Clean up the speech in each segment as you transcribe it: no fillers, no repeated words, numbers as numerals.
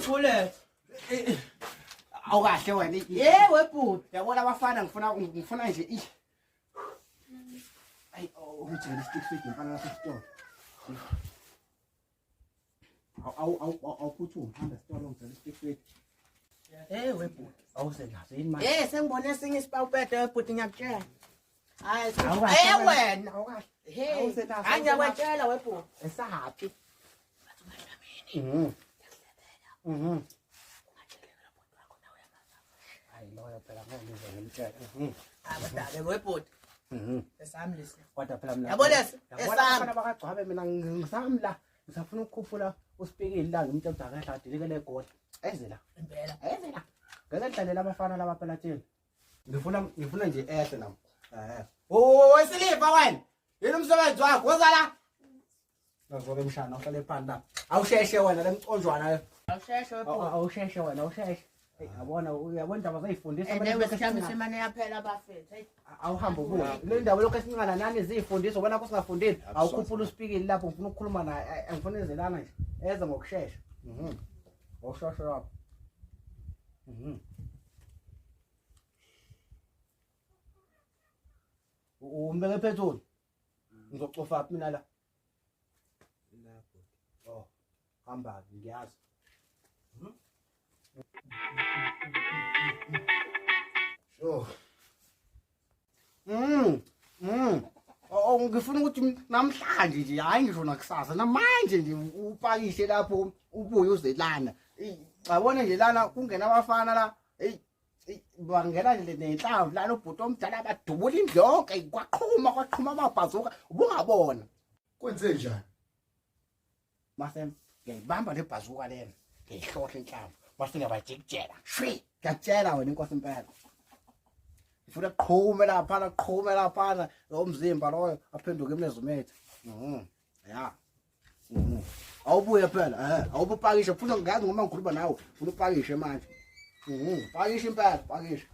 Ngithule. Awukahle wena. Webhuti. Yabona abafana ngifuna nje Ay, ungitshela stick feed mfana lasesitolo. Awuphuthume hamba esitolo ngicela stick feed. Webhuti. Awusenazo yini manje? Sengibone esinye isipawupete webhuti ngiyakutshela. Hayi, wena. Awusenazo. Angiyakwetshela webhuti. Esahaphi? Hayi loyo phela ngeke ngimtshele. Abadala webhuti. Esami lesi. Kodwa phela mina. Yabo lesi. Esami bakagcwabe mina ngisami la. Ngisafuna ukukhuphula uSpikile la ngimtshela ukuthi akadilekele egoli. Eze la. Impela. Eze la. Ngeke ngidlalela abafana laba phela thina. Ngifuna nje ehle nami. Wesiliva wena. Yini umsebenzi wakho? Woza la. Ngazobe mshana uhlale phansi la. Awusheshe wena lemconjwana. Awusheshe webhuti. Awusheshe wena, awusheshe. Yabona uyabona indaba zayifundisa Enewe sishamisa imane yaphela abafethu. Awuhamba ubuye. Le ndawo lokho esingana nani izifundisa ubona ko singafundile. Awukhuphula uSpikile lapho ngifuna ukukhuluma naye. Angifuna ezelana nje. Eze ngokusheshsha. Awushosho lapho. Umbeke phezulu. Ngizocofa phi mina la? Lapho. Hamba ngiyazi. Sure. Ngifuna ukuthi namhlanje nje hayi ngisho nakusasa namanje nje upakishe lapho ubuye uzelana. Yabona nje lana kungena abafana la. Bangena nje nenhlamvu lana ubhuti omdala abadubula indlonke kwaqhuma amabhazuka ubungabona. Kwenze njani? Mase ngiyibamba le bhazuka lena. Ngihlohla inhlamvu. Mase ngiyabajikijela. Shwi, ngiyakutshela wena inkosi impela. Ngifuna qhume lapha umzimba loyo aphenduke emlezumethe. Ya. Awubuye phela, awubupakishe futhi ngazi ngoma ngikhuluma nawe, ufuna upakishe manje. Pakishe impela, pakishe.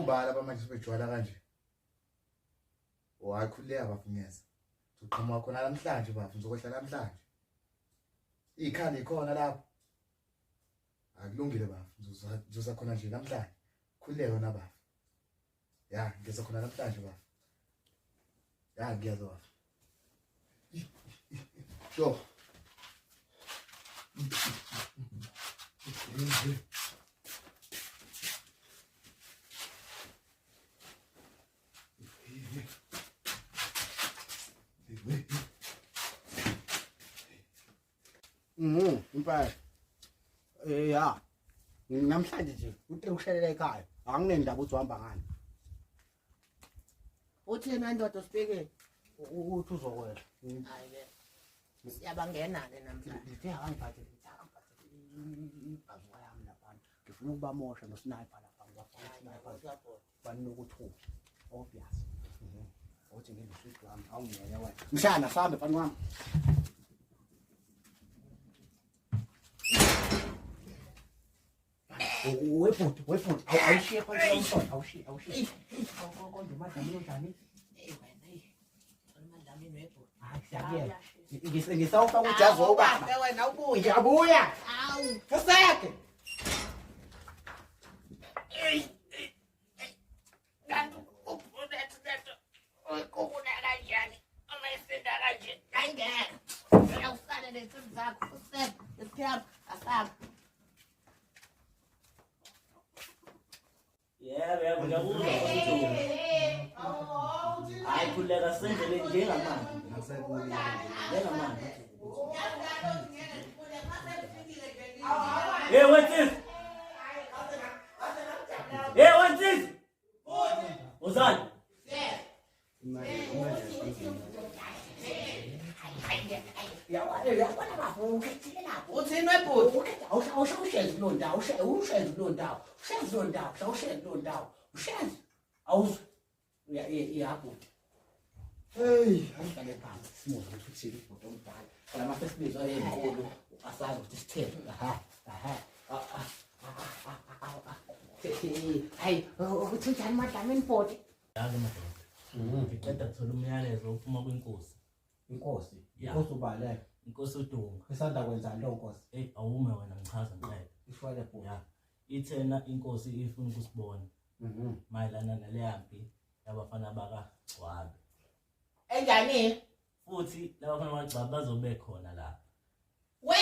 Bala bamanje sebejwala kanje. Hayikhuleka bafunyeza. Uqhamuka khona namhlanje bafu, ngizokwehla namhlanje. Ikhali khona lapho. Akulungile bafu, ngizoza khona nje namhlanje. Khuleka wena bafu. Ya, ngeza khona namhlanje bafu. Ya, ngiyazwa bafu. Sure. Impela. Ya. Namhlanje nje uthi ukushelela ekhaya. Anginendaba uthi uhamba ngani. Uthini andoda uSpikile? Uthi uzokwela. Hayi ke. Siyabangenane namhlanje. Ngithe angiphathe ibhazuka yami lapha. Ngifuna ukubamosha nosniper lapha ngibafuna bani ukuthuka. Obvious. Uthi ngiluswitch wami awungiyeke wena. Mshana sambe fani wami. Webhuti, awushiye phansi komsona, awushiye. Konje madlami njani? Wena madlami webhuti. Hayi, ngisawufaka ujazi wobaba. Wena ubuye. Ngiyabuya. Awu. Kuseke. Kanti ubunethu. Ukubona kanjani? Amayisinda kanje. Ngangeke. Uyawusala lezinto zakho. Usebe. Isikhiyama asaba. Yebo ngiyakuzwa ukuthi hayi khuleka sendele njengamanje njengamanje what's this what's this Ozan Yabona bafu ukhethile lapho. Uthini webhuti? Awushezi kulo ndawo, ushezi kulo ndawo. Ushezi kulo ndawo, ushezi kulo ndawo. Ushezi. Awuzwe. Uyabhuti. Hey, angihlale phansi simuze ukuthi uthini ibhuti omdala. Phela amafesibizwa ezinkulu asazi ukuthi sithele. Hayi, uthi njani madlamini bhoti? yazi madoda ngiceda kuthola umyalezo ophuma kwenkosi Inkosi. Ya. Inkosi ubale. Inkosi uDunga. Isanda kwenzani lo nkosi? Awume wena ngichaza ngicela. Ishwele bhuti. Ya. Ithena inkosi ifuna ukusibona. Mayelana naleyampi yabafana bakaGcwabe. Enjani? Futhi labafana bakaGcwabe bazobe khona lapha. We!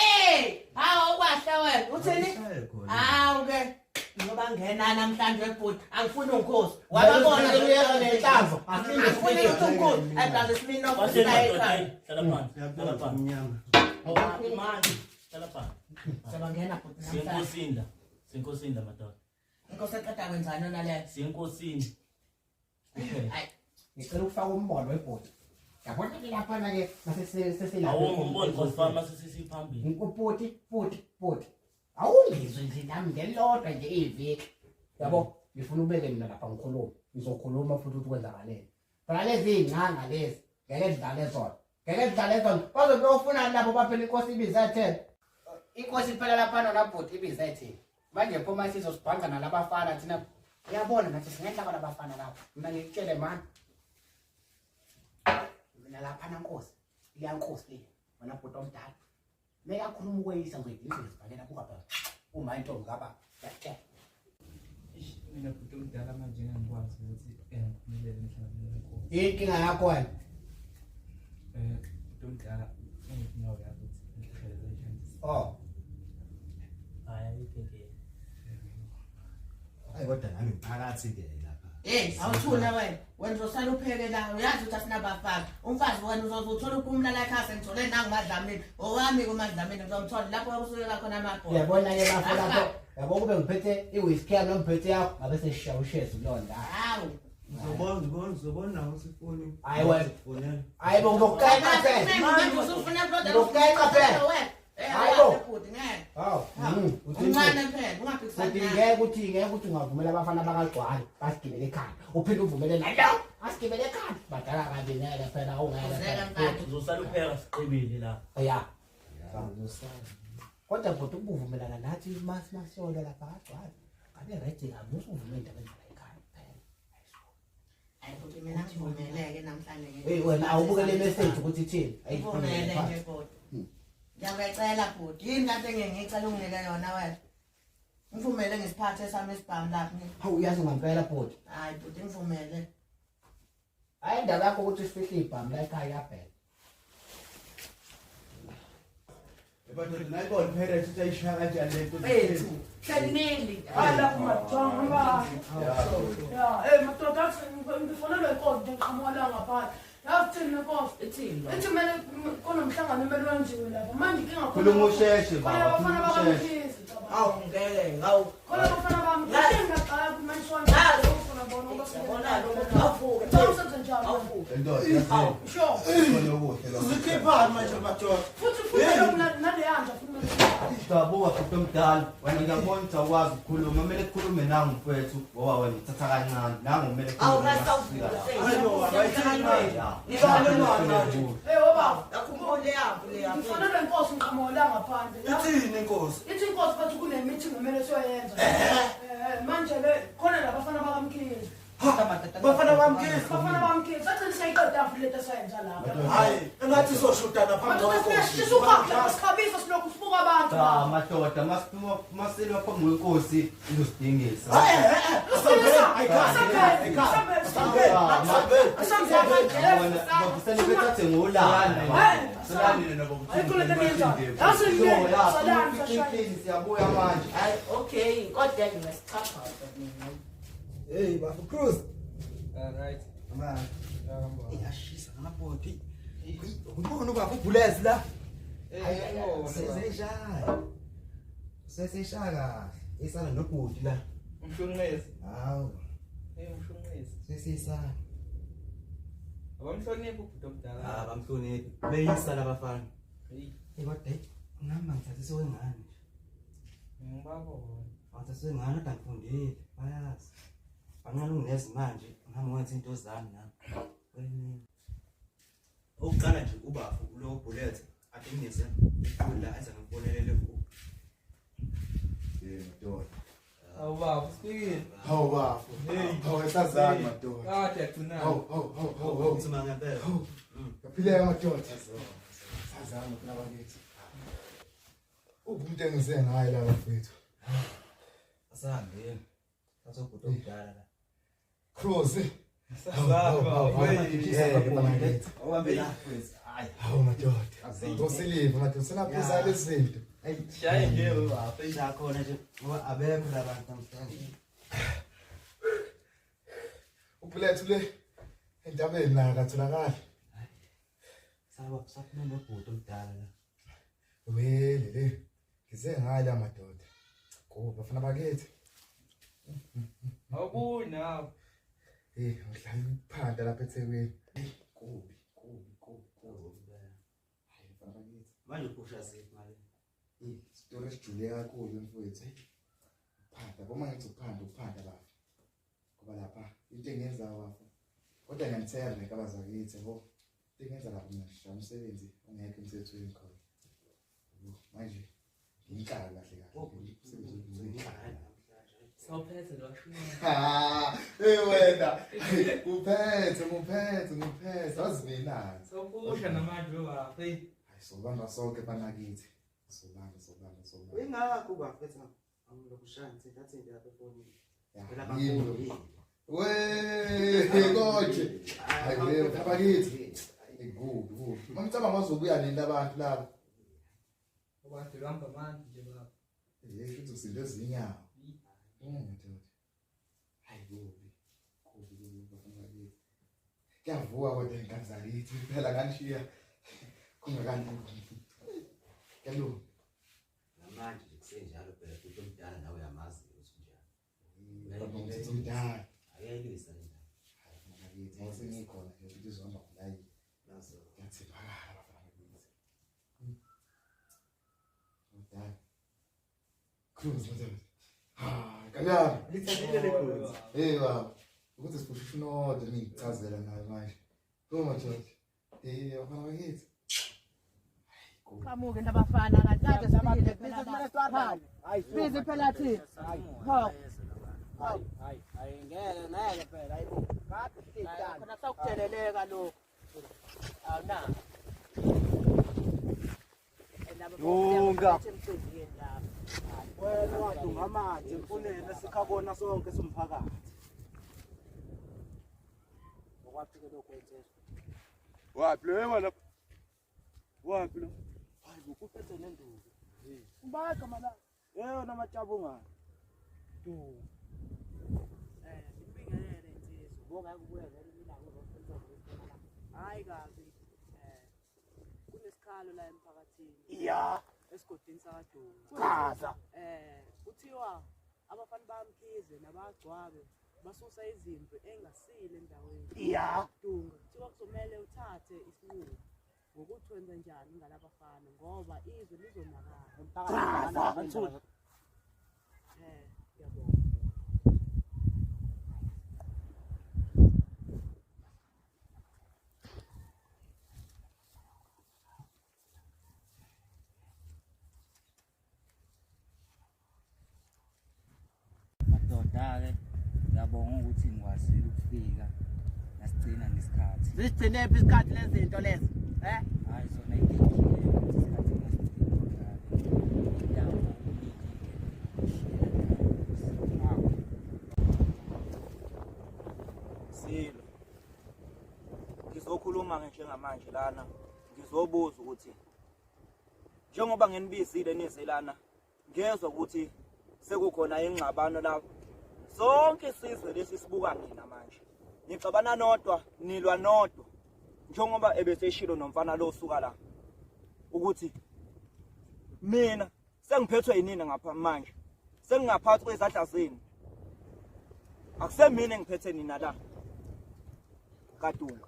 Hawu kwahle wena. Uthini? Hawu ke. Ngoba ngena namhlanje bhuti. Angifuni unkosi. Wababona uyeka nenhlamvu. Angifuni unkosi. Adaze simino Hlala kusayeka. phansi. Hlala phansi. Mnyama. Ngoba manje Hlala phansi. sabangena bhuti namhlanje. Sinkosinda. Sinkosinda madoda. Inkosi eqeda kwenzani nale? Sinkosini. Hayi. Ngicela ukufaka umbono webhodi. Yabona ke lapha ke sesilapha. Awumboni ngosifama sisiphambili. Bhodi. Awungizwe nje nami ngelodwa nje iviki. Yabo, ngifuna ubeke mina lapha ngikhuluma. Ngizokhuluma futhi ukuthi kwenzakaleni. Phela lezi inganga lezi, ngeke sidlale zona. Bazobe ufuna lapho baphela inkosi ibizethe. Inkosi phela lapha nabhodi ibizethe. Manje phuma sizosibhanga nalabafana thina. Uyabona nathi singehla kwalabafana lapho. Mina ngikutshele manje. Mina lapha nankosi. Iya nkosi le. Wena bhodi omdala. Meka khuluma ukweyisa ngidinga isibhakela kuba uma intombi ngaba yakhe. Mina bhuti omdala manje ngiyakwazi ukuthi ngiphumelele emhlabeni wenkosi. Inkinga yakho wena. Bhuti omdala ngifuna uyazi ukuthi ngihlele zenhlanzi. Oh. Hayi ikinge. Hayi kodwa nami ngiphakathi ke lapha. Awuthula wena. Wena uzosala upheke la. Uyazi ukuthi asinabafana. Umfazi wena uzothola ukumla la ekhaya ngithole nangimadlamini. Owami kumadlamini ngizomthola lapho usuyeka khona amabhola. Uyabona ke lapho. Yabo kube ngiphethe iwhisky yami nomphethe yakho ngabe sesishawa ushezi kulonda. Hawu. Uzobona usifoni. Hayi wena. Hayi bo ngokukayika phela. Manje usufuna brother. Ngokukayika phela. Hayibo. Ngeke. Hawu. Uncane phela. Ungaphikisani. Ngeke ukuthi ungavumela abafana bakaGcwale basigibele ekhaya. Uphinde uvumele nalo. Asigibele ekhaya. Badala kabi ngeke phela awungeke. Uzosala upheka siqibile la. Ya. Kodwa bhuti ukuvumelana nathi masiyolo lapha kaGcwale. Ngabe right kabi usuvumela indaba endala ekhaya phela. Futhi mina ngivumeleke namhlanje nje. Hey wena awubukele message ukuthi ithini? Ayivumele nje bhuti. Ngiyacela bhuti, yini kanti ngicela unginike yona wena? Ngivumele ngisiphathe sami isibhamu lapha. Hawu uyazi ngempela bhuti. Hayi bhuti ngivumele. Hayi indaba yakho ukuthi sifihle ibhamu la ekhaya yaphela. Ebantwini nayibona phela ukuthi ayishaya kanjani lento. Bethu, hlanini. Ala kumathonga. Ya, madoda ngifonelwe inkonzo ngiqhamuka ngaphandle. Yathini inkonzo ethini? Ethi mina kunomhlangano emele wenziwe lapha. Manje inkinga Khuluma usheshe baba, khuluma khuluma usheshe. usheshe. Awu ngeke, ngawu. Khona bafana bami, ngaqala kumashona. Hayi, ufuna bona Yabona lo ubasebona. muntu avuke. Awusenze njalo. Avuke. Lendoda yazi. Sure. Khona okuhle lo. Uzikhipha manje madoda. Futhi naleyanja futhi Dabuka bhuti omdala wena ngiyabona ukuthi awukwazi ukukhuluma kumele kukhulume nangu mfowethu ngoba wena uthatha kancane nangu kumele Akhumbule yaphi le yaphi. ngifonelwe inkosi ngiqhamuka ngaphandle. Ithini inkosi? Ithi inkosi bathi kune-meeting kumele siyoyenza. Manje ke khona labafana bakamkhizi. Bafana bamkhizi. Bafana bakamkhizi sathi siyayiqeda afu lento esiyenza lapha. Hayi, engathi soshutana phambi kwenkosi. Sisukapha sikhabisa silokhu sibuka abantu. madoda masilwa phambi kwenkosi izosidingisa bafisane bethathe ngolana siyabuya manje Okay, kodwa ngiyasichapha mina. Hey bafu Cruz. Right. Man. Iyashisa ngamabhodi. Ubona ubaba ubulezi la. Sesishaya. Isana nobhudi la. Umshunqezi. Hawu. Umshunqezi. Sesisana. Abamhloniphi ubhuti omdala? bamhloniphi beyisa labafana Kodwa ngihamba ngithathise wengane. Ngibabona. Ngithathise wengane kodwa ngifundile. Bayazi. Bangani unezi manje ngihamba ngenza into zami nami. Wena okuqala nje ubafu lo bullet atinise ukula enza ngibonelele ku madoda. Awubaba usikile. Hawu bafu. Hawu esazana madoda. Kade yagcina. Hawu. uthuma ngempela Kaphile madoda. Sazama kuna bakithi. Umuntu engize ngaye la bafethu. Asahambeni. Sasobhuta omdala la. Cruise. Awuhambe la mfethu. Hayi. Hawu madoda. Ngosiliva madoda senaphuza lezinto. Shaye nje bafethu khona nje ngoba abekho labantu namhlanje. Ubulethu le entabeni la katholakala. Saba kusafuna nebhuta omdala la. Wele ngize ngaye la madoda. Bafana bakithi. Awubona. Ngihlala phandle lapha eThekwini. Kubi. Hayi bafana bakithi. Manje uphusha siphi ngale? Isitori esijule kakhulu mfowethu. Phanda boma ngithi uphanda bafana. Ngoba lapha into engenzayo bafana. Kodwa ngiyathemba ekabazakithi yabo. Into engenza lapha mina ngisho umsebenzi ongekho emthethweni khona. Manje ngikhala kahle kahle. Sawuphethe lo shuna. Wena. Ngiphethe. Azibina. Sawupusha namanje bafethu. Hayi sobanga sonke banakithi. Sobanga. Uyingakho bafethu angilokushaya ngithi ngathi nje lapha efonini. Phela Yini? kakhulu. Konje. Hayi bakithi. Good. Mangicabanga bazobuya nini abantu labo. Abantu bamba manje nje baba. Futhi usinde ezinyawo. Madoda. Hayi kubi bafana bakithi. Kuyavuka kodwa ingane zakithi phela kanishiya. Kungakani. Hello. Namanje nje kusenjalo phela futhi omdala nawe uyamazi ukuthi njani. Baba umthetho omdala. Ayayilwisa le ndaba. Hayi bafana bakithi. Ayisengikhona nje ukuthi izihamba ngolayi. Nazo. Ngiyathibakala bafana bakithi. Omdala. Cruise madoda. Kanjani? Lithathile le cruise. Baba. Ukuthi siphusha unodo ngichazela nayo manje. Madoda. Bafana bakithi. Qamuke nabafana kanti sibile phela. Busy phela thina. Hayi ngeke phela hayibo. Kade sithandana. Khona sakujeleleka lo. Awuna. Lunga. Emsizini lapha. Wena wadunga amanzi emfuneni sikhabona sonke somphakathi. Ngokwafike lokho etshe. Wapi lo yena? Wapi lo? Hayi ukuphethe nenduku. Ubaka mala. Yena matshabunga. Sibingelele insizwa. Ngoba kubuya vele ilango lokufunda. Hayi kabi. Kunesikhalo la emphakathini. Iya. Esigodini sakadunga. Chaza. Kuthiwa abafana bamkhize nabagcwabe basusa izimpi engasile endaweni. Iya. Dunga kuthiwa kuzomela uthathe isinqumo ngokuthi wenza njani ngalabafana ngoba izwe lizonakala. Chaza. Yabona. Madoda-ke ngiyabonga ukuthi ngikwazile ukufika nasigcina nesikhathi. Sisigcine phi isikhathi lezinto lezi? Hayi zona idekile ukuthi isikhathi ngasidinga indawo Silo. Ngizokhuluma njengamanje lana. Ngizobuza ukuthi njengoba nginibizile nizelana ngezwe ukuthi sekukhona ingxabano lapho. Sonke isizwe lesi sibuka nina manje. Nixabana nodwa, nilwa nodwa. Njengoba ebeseshilo nomfana lo suka la. Ukuthi mina sengiphethwe yinina ngapha manje. Sengingaphathi kwezandla zenu. Akusemina engiphethe nina la. Kadunga.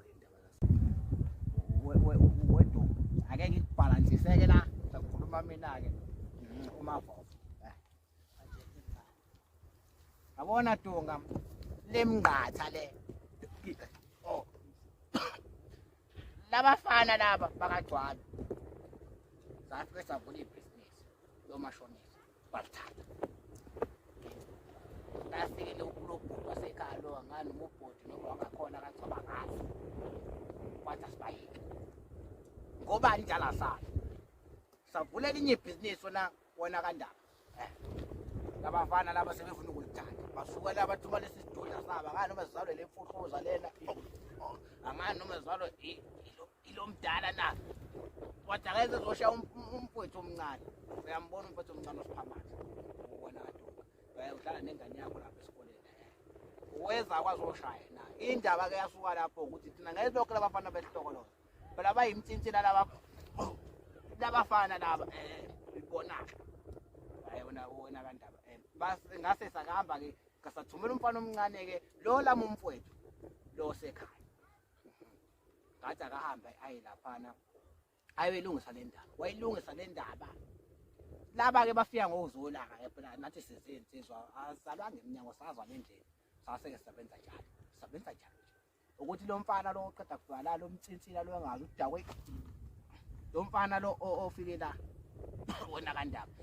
Wedwa. Ake ngikubhalansiseke la. Sakhuluma mina ke. Umavovo. Abona Dunga lemnqatha le. Oh. Labafana laba bakagcwala. Safike savula ibhizinisi yomashonisa. Bathatha. Lafike lokubhuku wasekhaya lo ngani umubhodi noma ngakhona kacoba ngazo. Kwathi asibayike. ngobani njala sana savulela inye ibhizinisi wona kandaba labafana laba sebefuna ukulithanda basuka la bathuma lesi sidudla saba ngani noma sizalwe lemfuhluza lena angani noma sizalwe ilomdala na wathi akeze zoshaya umfowethu omncane uyambona umfowethu omncane osiphamasa ubona kaduka uhlala nengane yakho lapha esikoleni uweza akwazi ushaya na indaba ke yasuka lapho ukuthi thina ngeke lokho labafana behlokoloza phela bayimtsintsila labafana laba ibonaka ayona wona kandaba base ngase sakahamba ke ngasathumela umfana omncane ke lo lami umfowethu lo sekhaya ngathi akahamba ayi laphana ayelungisa le ndaba wayilungisa le ndaba laba ke bafika ngozolaka phela nathi sizinsizwa azalwa ngeminyango sazwa nendlela saseke sisebenza njalo ukuthi lo mfana lo oqeda kuvala lo mtsintsila lo engazi udakwe lo mfana lo ofike la wona kandaba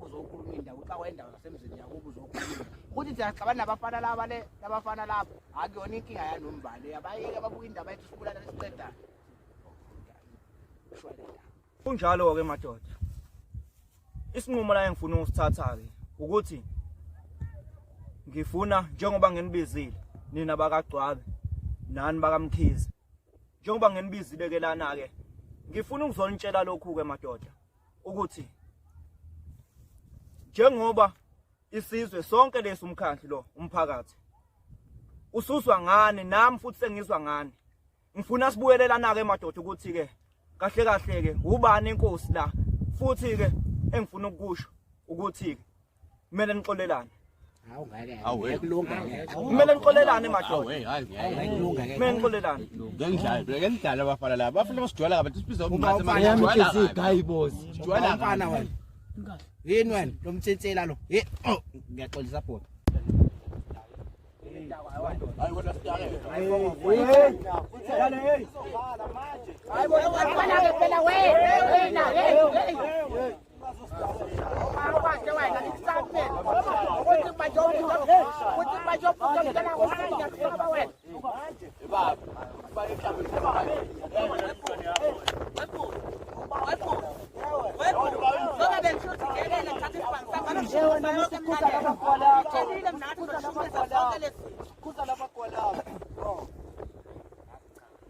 uzokhuluma indawo xa wendawo nasemzini yakubo uzokhuluma ukuthi siyaxabana nabafana laba labafana laba akuyona inkinga yanombali abayike babuka indaba yethu sibulala lesiqeda kunjalo ke madoda isinqumo la engifuna ukusithatha ke ukuthi ngifuna njengoba ngenibizile nina bakagcwabe nani bakamkhize njengoba ngenibizile ke lana ke ngifuna ukuzonitshela lokhu ke madoda ukuthi njengoba isizwe sonke lesumkhandlu lo umphakathi ususwa ngani nami futhi sengizwa ngani ngifuna sibuyelelana ke madoda ukuthi ke kahle ke ubani inkosi la futhi ke engifuna ukusho ukuthi ke kumele nixolelane hawu ngeke kulunga kumele nixolelane madoda hayi kulunga kumele nixolelane ngengidala abafana laba bafuna basijwala kabantu sibiza jwala mfana wena yini wena lo mtsentsela lo ngiyaxolisa bhoda hayi wena siyake hayi bona ke phela wena awakhe wena isample ukuthi bajobu ngena ngosanga kuba wena baba bale mhlawumbe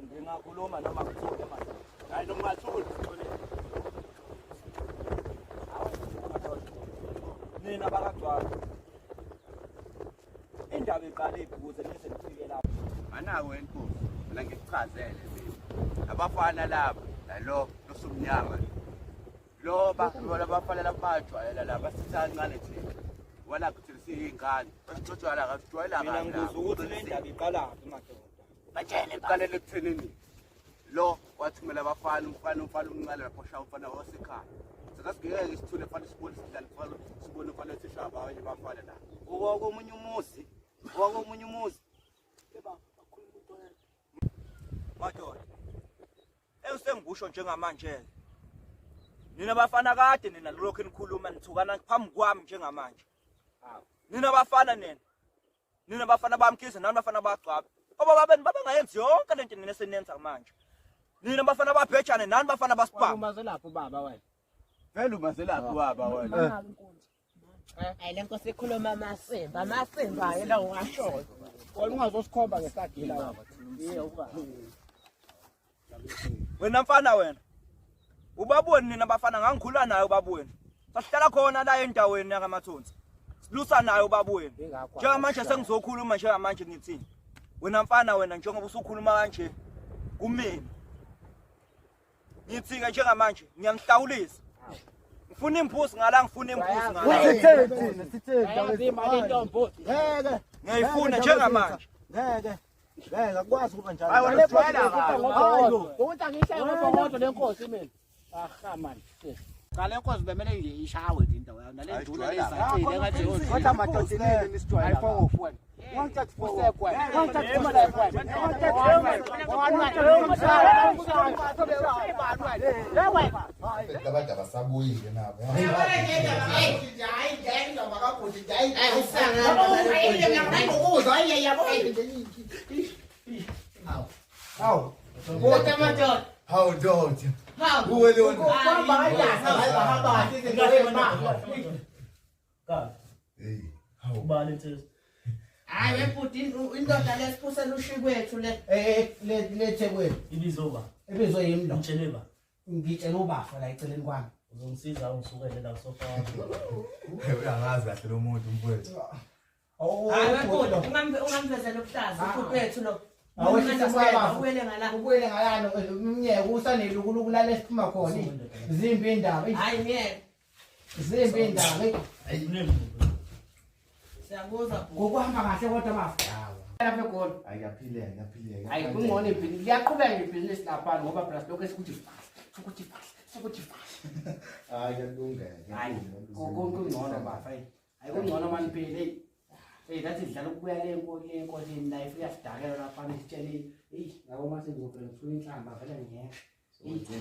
ngingakhuluma noma ngithule manje hayi noma ngathula nina bakagcwala indaba iqale ukuze nise nifike lapho anako enkosi mina ngikuchazele mina abafana laba lo losumnyama lo bafana labajwayela laba sithancane thina wala kuthi siyingane basijwayela akujwayela mina ngibuza ukuthi le ndaba iqalaphi madoda batshele iqalele ekuthenini lo wathumela abafana umfana umncane laphosha umfana wasekhaya sakasingeke isithule fanele sibone sidlala fanele sibone fanele sishaba abanye bafana la okomunye umuzi madoda sengibusho njengamanje nina bafana kade nina lokho enikhuluma nithukana phambi kwami njengamanje nina bafana nina bafana bamkhize nani bafana bagcwaba babeni babengayenzi yonke lento nina senenza manje nina bafana babhejane nani bafana basipha umazelapho baba wena vele umazelaphi baba wena hayi le nkosi ikhuluma amasemba hayi la ungasho wena ungazosikhomba ngesagila baba wena mfana wena ubaboni nina bafana ngangikhulwa naye ubabweni sasihlala khona la endaweni yakamathonsi silusa naye ubabweni njengamanje sengizokhuluma njengamanje ngithini wena mfana wena njengoba usukhuluma kanje kumina ngithi ke njengamanje ngiyamhlawulisa ngifuna imphusi ngala ngifuna imphusi ngala sitheni imali entombo ngeke ngiyifuna njengamanje ngeke akwazi ukuba njalo hayi wena ujwayela hayi ukuthi angishaye ngobongodo lenkosi mina man ngale nkosi bemele ngiyishawe into nale nduna lesaqile ngathi kodwa madodini nisijwayela ayifoko wangithatha fosekwe Abantu abasabuyile nabo. Hawu. Kodwa madoda Hawu ndoda. Hawu. Uwe lona. Kuhamba kanjani? Hamba sizinto ma. Kahle. Hey. Ubani insizwa? Hayi webhuti indoda lesiphusela ushikwethu le. Lethe kwethu. Ibizo ba? Ebizwe yimi lo. Ngitshele ba. Ngitshela ubafa la eceleni kwami. Uzongisiza ungisukele la sofa. Uyangazi kahle lo muntu mfowethu. Hayi webhuti ungamvezela ubuhlaza uphuphethu lo. Awuthi Uwele ngala. ubuyele ngalano umnyeke usanelukuluku la lesiphuma khona. Zimbi indaba. Hayi ngeke. Zimbi indaba. Siyabuza bhuti. Ngokuhamba kahle kodwa bafa. Lapha egoli. Ayaphileka. Hayi kungcono ibhizinisi liyaqhubeka ibhizinisi lapha ngoba plus lokho ukuthi fast. Hayi kulungile. Hayi kungcono bafa. Hayi kungcono manje phela. Ngathi sidlala ukubuya lenkohleni la ifika sidakela lapha nesitsheleni. Ngabo mase ngizofuna ngithula inhlamba vele ngiyeke.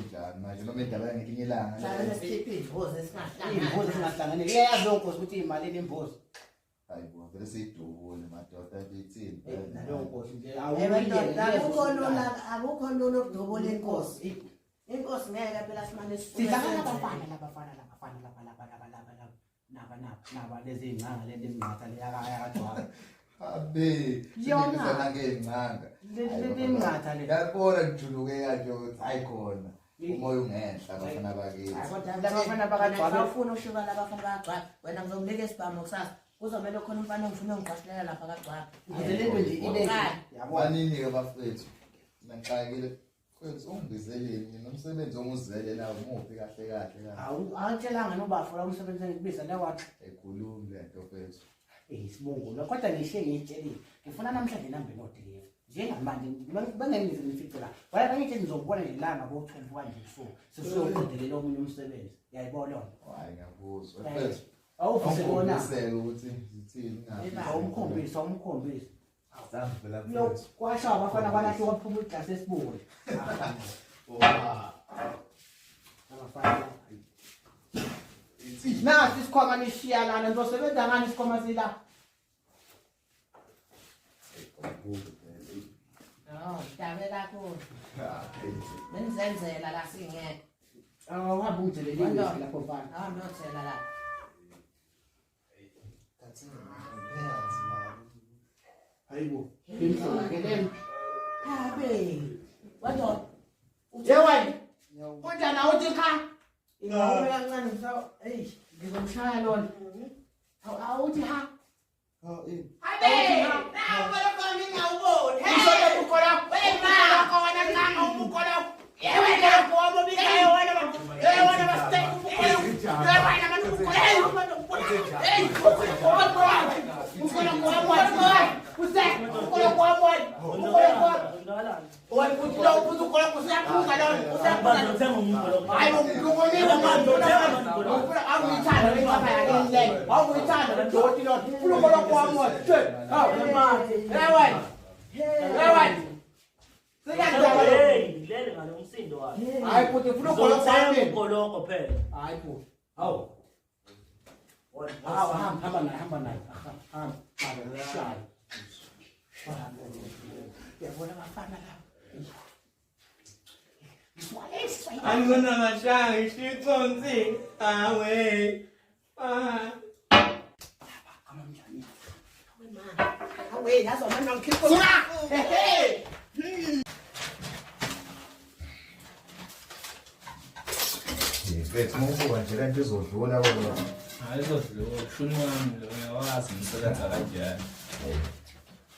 Njani manje noma indaba yangelinye ilanga. Sala nesikhipha imbuzi esingahlangani. Imbuzi singahlangani. Iyayazi lonke ukuthi imali enembuzi. Hayi bo vele seyidubule madoda bethini. Naleyo nkosi nje Akukho lula ukudubula inkosi. Inkosi ngeke phela simane sidlala labafana naba lezi ingcanga lezi ingqatha leyakajwaba. Abe. Yona ngengcanga. Lezi ingqatha le. Yabona ngijuluke kanje ukuthi ayikhona. Umoya ungehla abafana bakithi. Labafana bakajwaba bafuna ushuka labafana bakajwaba. Wena ngizomnika isibhamu kusasa. Kuzomela khona umfana ngifuna ngiqashlela lapha kagcwaba. Ukuze lento nje ibe Yabanini ke bafethu. Naxakile. Kwethu ungibizeleni nomsebenzi omuzele nawo umuphi kahle. Awutshelanga nobafula umsebenzi engibiza la wathi. Ekhulumi lento fethu. Sibongulo kodwa ngishiye ngitshelile. Ngifuna namhlanje nambe nodeliver. Njengamanje bengenize nifice la. Wala kangithi ngizobona nje langa bo12 kanje so. Sesiyoqedelela omunye umsebenzi. Uyayibona yona? Hayi ngiyakuzwa. Fethu. Awufise bona ukuthi zithini ngathi. Awumkhombisa. Awuzamvela Yo fethu. kwasha abafana balahluka phuma iglasi esibungu. Abafana. Nasi isikhwama nishiya lana nizosebenza ngani isikhwama sila? Dabe kakhulu. Benzenzela la singeke. Awuhambe ungithelele lapho mfana. Ahambe uyothela la. Hayibo. Ngimhlongeleni. Habe. Wadoda. Yewani. Unjani uthi cha? Ingawume kancane ngisaw. Ey, ngizomshaya lona. Awuthi ha. Abe. Nawo lokho ngingawuboni. Usobe bukola. Wena kona nganga ubukola. Yewena ngoba bikayo wena. Yewena bastay ubukola. Yewena manubukola. Hey, ubukola kwa mwana. Usek, ubukola kwa mwana. Ubukola kwa. Oi, ubukola ubukola kusaphuza lona. Usaphuza. Uthenga umuntu lo. Hayi ngikunika manje ubukola awuyithanda lencaba yakhe. Awuyithanda ndoti lo. Ubukola kwa mwana. Hawu manje. Yewena. Hey, lele ngalo umsindo wakhe. Hayi futhi ufuna ukugoloka kwami. Ugoloko phela. Hayi futhi. Awu. Hamba naye. Hamba. Shaya. Yabona abafana lapha. Angona mashanga ishiqonsi. Awe. Kama mjani. Awe, yazo manje ngikhipha. Hey. Fethu mawubuka nje lento izodlula wena. Hayi kodwa ushuni wami lo uyawazi ngisebenza kanjani.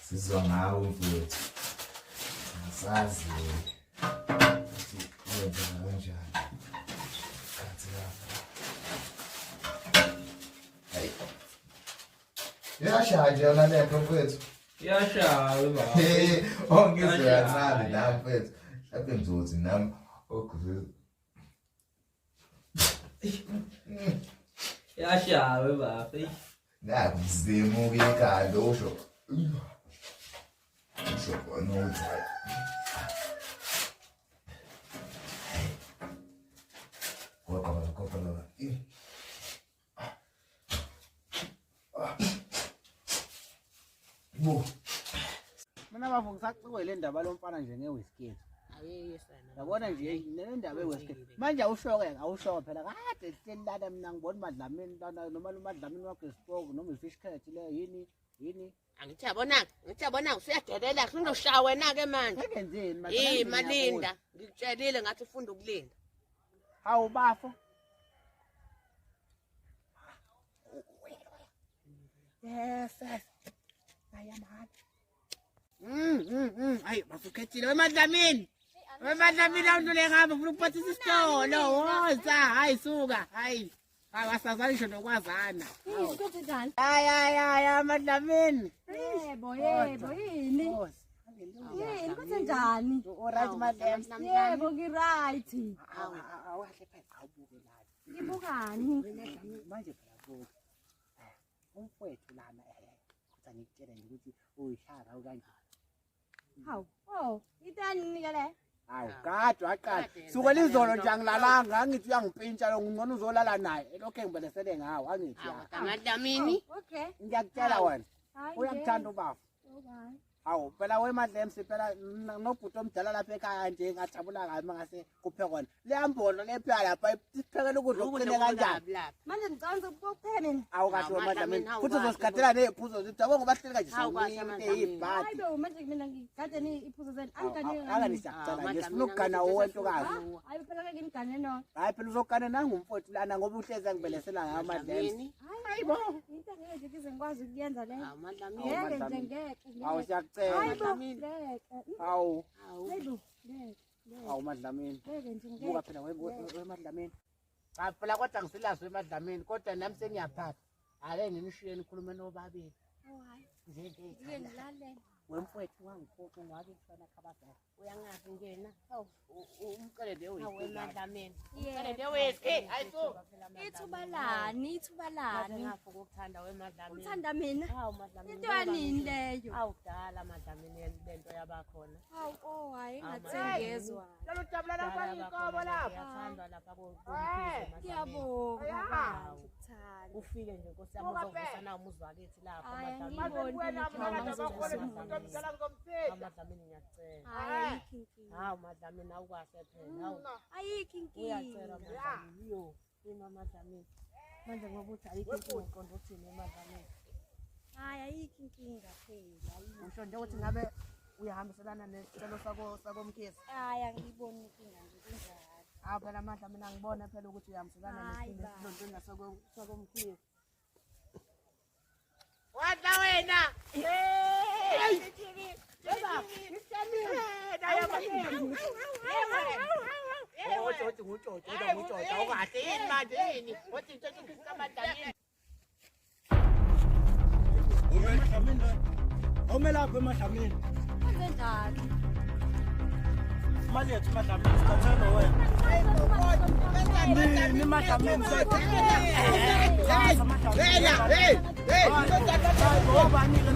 Sizwa ngawo mfowethu. Asazi. Yenza kanjani. Kathi lapha. Hayi. Yashaya nje yona lento mfowethu. Iyashaya baba. Ongizwe kancane la mfowethu. Lapho ngizothi nami okuze. Iyashaya baba. Ngakuzima ukuyikanda usho. Usho bona uthi. Kokala. Mina bavu ngisacikwe le ndaba lomfana nje ngewhiskey. Yabona nje nendaba eWest manje awushoke awushoke phela kade sihleli lana mina ngibona uMadlamini lana noma uMadlamini wakhe Spoke noma ifish cat le yini Angithi yabona usuyadelela kuzoshaya wena ke manje. Ngenzeni manje? Malinda ngikutshelile ngathi ufunda ukulinda. Hawu bafo. Yes. Ayamani. Ay, bafukhethile weMadlamini. WeMadlamini awundule ngapha ufuna ukuphathisa isitolo. Woza, hayi suka, hayi. Awasazana ngisho nokwazana. Ukuthi njani? Ay, Madlamini. Yebo, yini? Yini kuthi njani? Alright madam. Yebo, ngiright. Awahle phela awubuke la. Ngibukani? Manje phela buka. Umfowethu lana kuthi ngikutshela nje ukuthi uyishaka kanjani. Hawu, itani nikele? Hawu, kade waqala. Suka lizolo nje angilalanga, angithi uyangipintsha lo ngcono uzolala naye. Lokho engibelesele ngawo, angithi ya. Madlamini. Okay. Ngiyakutshela wena. Uyakuthanda ubaba. Okay. Hawu, phela weMadlamini phela nobhuti omdala lapha ekhaya nje ngajabula kabi mangase kuphe kona. Leyambono lephela lapha iphekela ukudla okuqine kanjani. Manje ngicela ukupheka mina. Awu kahle weMadlamini. Futhi uzosigadela neziphuzo zethu. Yabo ngoba sihleli kanje sonke izibhadi. Hayibo, manje mina ngigade iphuzo zeni. Angigane. Anganisacela nje sifuna ukugana owentokazi. Hayi phela ke ngigane no. Hayi phela uzogana nangu umfowethu lana ngoba uhlezi angibelesela ngayo Madlamini. Hayibo. Into ngeke ngize ngikwazi ukuyenza le. Madlamini. Ngeke nje ngeke. Awu siyacela. Hawu. Hayibo. Hawu Madlamini. Ngeke nje ngeke. Buka phela weMadlamini. Cha phela kodwa ngisilazi weMadlamini kodwa nami sengiyaphatha. Ake nginishiye nikhulume nobabili. Hayi. Nje Ngilalela. wemfowethu wangiphoqa ngabe kusana khabazela. Uyangazi ngena. Hawu umqelede wethu. Madlamini. Umqelede wethu. Hayiso. Ithuba lani? Ngapho ukuthanda weMadlamini. Uthanda mina? Hawu Madlamini. Into yanini leyo? Awudala Madlamini lento yabakhona. Hawu hayi ngathengezwa. Lalo jabula lapha inkomo lapha. Ngiyathandwa lapha komkhize. Ngiyabonga manje ukuthanda. Ufike nje Nkosi yami uzovusa na umuzi wakithi lapha Madlamini. Madlamini ngiyacela. Ayikho inkinga. Hawu Madlamini awukahle phela. Hawu. Ayikho inkinga. Uyacela Madlamini. Yo, ima Madlamini. Manje ngoba uthi ayikho inkinga uqonda uthini Madlamini. Hayi ayikho inkinga phela. Usho nje ukuthi ngabe uyahambiselana nesicelo sakomkhize. Hayi angiyiboni inkinga nje kunjalo. Hawu phela Madlamini angibona phela ukuthi uyahambiselana nesicelo sakomkhize. Wadla wena. Hey! Yeba, ngicela. Ngutsotsi awukahle yini manje yini? Wathi into kaMadlamini. Awumelaphi eMadlamini? Kwenze njalo. Imali yethu Madlamini sikhathana wena. Ni Madlamini soke. Hey. Ngoba nike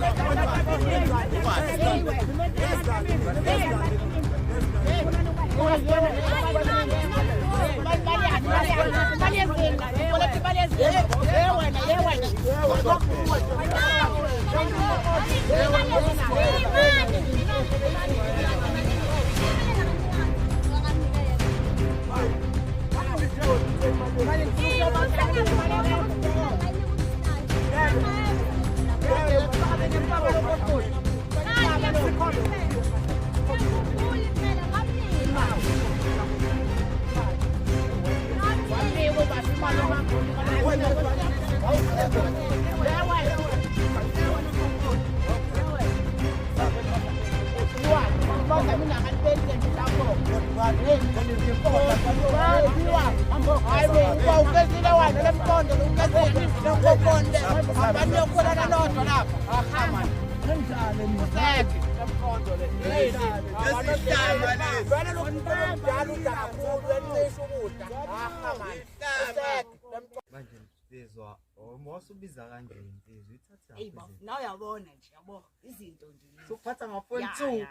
manje nsizwa mawusubiza kanjani insizwa ithatha Hey bafo, nawe uyabona nje yabo izinto nje. sokuphatha ngafoni 2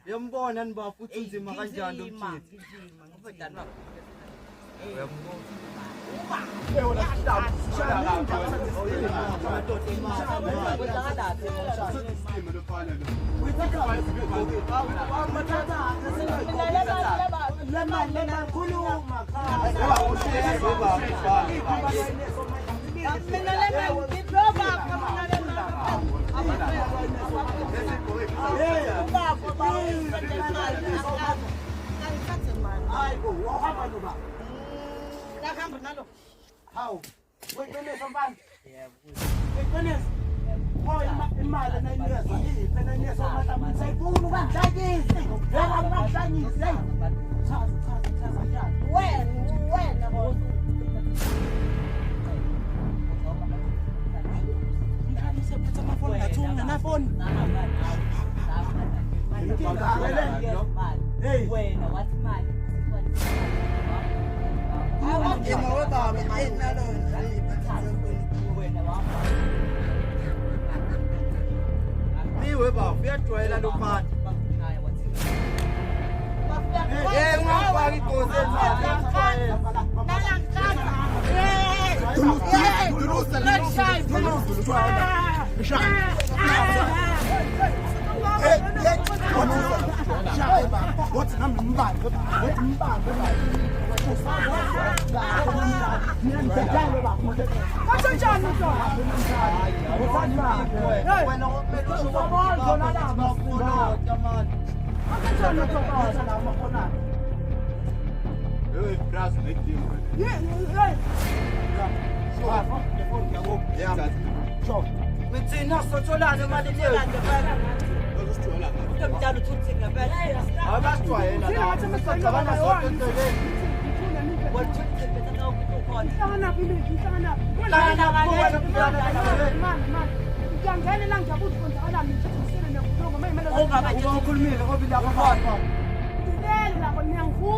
yambona nibafu futhi unzima kanjani umthithi Ngizima ngobadani wakho. uyambona Aku